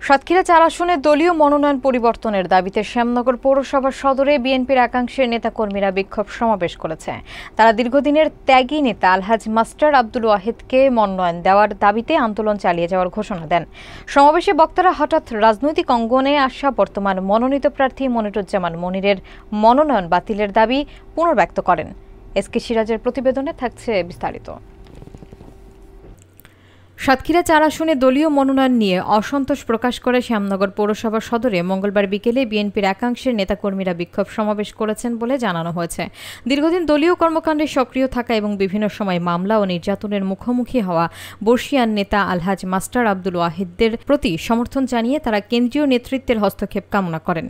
সাতক্ষীরা ৪ আসনে দলীয় মনোনয়ন পরিবর্তনের দাবিতে শ্যামনগর পৌরসভার সদরে বিএনপির একাংশের নেতাকর্মীরা বিক্ষোভ সমাবেশ করেছে। তারা দীর্ঘদিনের ত্যাগী নেতা আলহাজ মাস্টার আব্দুল ওয়াহিদকে মনোনয়ন দেওয়ার দাবিতে আন্দোলন চালিয়ে যাওয়ার ঘোষণা দেন। সমাবেশে বক্তারা হঠাৎ রাজনৈতিক অঙ্গনে আসা বর্তমান মনোনীত প্রার্থী মনিরুজ্জামান মনিরের মনোনয়ন বাতিলের দাবি পুনর্ব্যক্ত করেন। এসকে সিরাজের প্রতিবেদনে থাকছে বিস্তারিত। সাতক্ষীরা ৪ আসনে দলীয় মনোনয়ন নিয়ে অসন্তোষ প্রকাশ করে শ্যামনগর পৌরসভা সদরে মঙ্গলবার বিকেলে বিএনপির একাংশের নেতাকর্মীরা বিক্ষোভ সমাবেশ করেছেন বলে জানানো হয়েছে। দীর্ঘদিন দলীয় কর্মকাণ্ডে সক্রিয় থাকা এবং বিভিন্ন সময় মামলা ও নির্যাতনের মুখোমুখি হওয়া বর্ষিয়ান নেতা আলহাজ মাস্টার আব্দুল ওয়াহিদের প্রতি সমর্থন জানিয়ে তারা কেন্দ্রীয় নেতৃত্বের হস্তক্ষেপ কামনা করেন।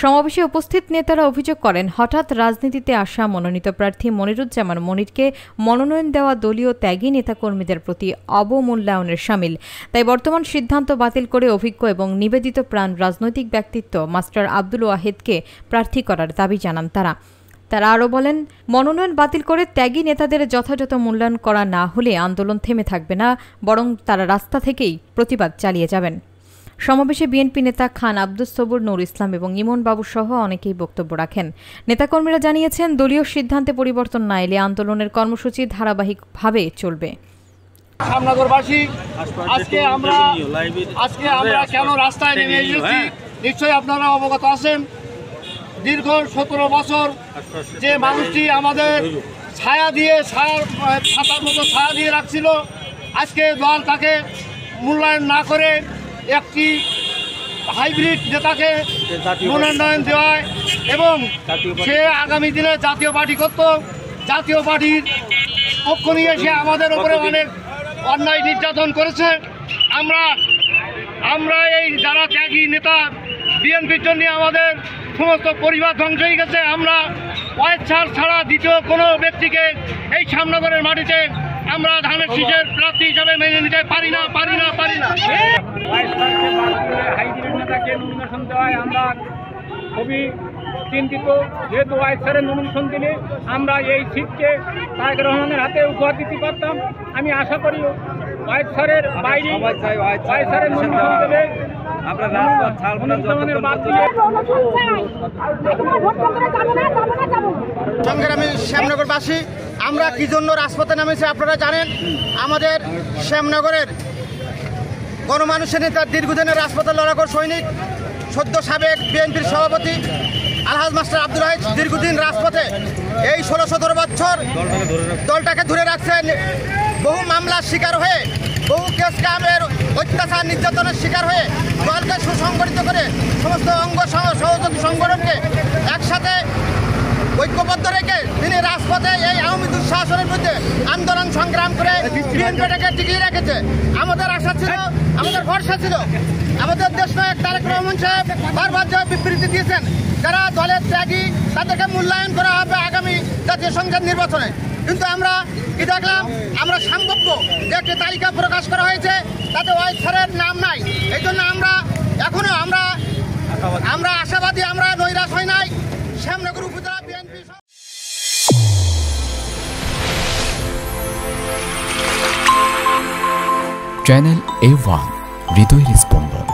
সমাবেশে উপস্থিত নেতারা অভিযোগ করেন, হঠাৎ রাজনীতিতে আসা মনোনীত প্রার্থী মনিরুজ্জামান মনিরকে মনোনয়ন দেওয়া দলীয় ত্যাগী নেতাকর্মীদের প্রতি অবমূল্যায়নের শামিল। তাই বর্তমান সিদ্ধান্ত বাতিল করে অভিজ্ঞ এবং নিবেদিত প্রাণ রাজনৈতিক ব্যক্তিত্ব মাস্টার আব্দুল ওয়াহিদকে প্রার্থী করার দাবি জানান তারা আরও বলেন, মনোনয়ন বাতিল করে ত্যাগী নেতাদের যথাযথ মূল্যায়ন করা না হলে আন্দোলন থেমে থাকবে না, বরং তারা রাস্তা থেকেই প্রতিবাদ চালিয়ে যাবেন। সমাবেশে বিএনপি নেতা খান আব্দুস সবুর, নূর ইসলাম এবং ইমন বাবু সহ অনেকেই বক্তব্য রাখেন। নেতাকর্মীরা জানিয়েছেন, দলীয় সিদ্ধান্তে পরিবর্তন না এলে আন্দোলনের কর্মসূচি ধারাবাহিকভাবে চলবে। শ্যামনগরবাসী আজকে আমরা কেন রাস্তায় নেমে এসেছি নিশ্চয়ই আপনারা অবগত আছেন। দীর্ঘ 17 বছর যে মানুষটি আমাদের ছাতার মতো ছায়া দিয়ে রাখছিল, আজকে দল তাকে মূল্যায়ন না করে একটি হাইব্রিড নেতাকে মনোনয়ন দেওয়ায় এবং সে আগামী দিনে জাতীয় পার্টি করত, জাতীয় পার্টির পক্ষ নিয়ে সে আমাদের উপরে অনেক অন্যায় নির্যাতন করেছে। আমরা এই যারা ত্যাগী নেতা বিএনপির জন্য আমাদের সমস্ত পরিবার ধ্বংস হয়ে গেছে। আমরা ওয়াহিদ ছাড়া দ্বিতীয় কোনো ব্যক্তিকে এই শ্যামনগরের মাটিতে আমরা ধানের শীষের প্রার্থী হিসাবে মেনে নিতে পারি না। আমরা খুবই চিন্তিত, যেহেতু ওয়াহিদ স্যারের নমিনেশন দিলে আমরা এই সিটকে তারেক রহমানের হাতে উপহার দিতে পারতাম। আমি আশা করি ওয়াহিদ স্যারের বাইরে ওয়াহিদ স্যারের নমিনেশন দিলে সংগ্রামী শ্যামনগরবাসী, আমরা কি জন্য রাজপথে নামেছি আপনারা জানেন। আমাদের শ্যামনগরের গণমানুষের নেতা, দীর্ঘদিনের রাজপথে লড়াকর সৈনিক, সদ্য সাবেক বিএনপির সভাপতি আলহাজ মাস্টার আব্দুল ওয়াহিদ দীর্ঘদিন রাজপথে এই 16-17 বছর দলটাকে ধরে রাখছেন। বহু মামলার শিকার হয়ে, বহু কেস কামের অত্যাচার নির্যাতনের শিকার হয়ে দলকে সুসংগঠিত করে সমস্ত অঙ্গ সহযোগী সংগঠনকে একসাথে ঐক্যবদ্ধ রেখে তিনি রাজপথে এই আওয়ামী দুঃশাসনের বিরুদ্ধে আন্দোলন সংগ্রাম করে বিএনপিটাকে টিকিয়ে রেখেছে। আমাদের আশা ছিল, আমাদের ভরসা ছিল, আমাদের দেশনায়ক তারেক রহমান সাহেব বারবার যে বিবৃতি দিয়েছেন, যারা দলের ত্যাগী তাদেরকে মূল্যায়ন করা হবে আগামী জাতীয় সংসদ নির্বাচনে। কিন্তু আমরা কি দেখলাম, আমরা সম্ভাব্য যে একটি তালিকা প্রকাশ করা হয়েছে, তাতে ওয়াহিদ স্যারের নাম নাই। এই জন্য এখনো আমরা আশাবাদী, আমরা নৈরাশ হই নাই। শ্যামনগর উপজেলা বিএনপি চ্যানেল A1 হৃদয়ের স্পন্দন।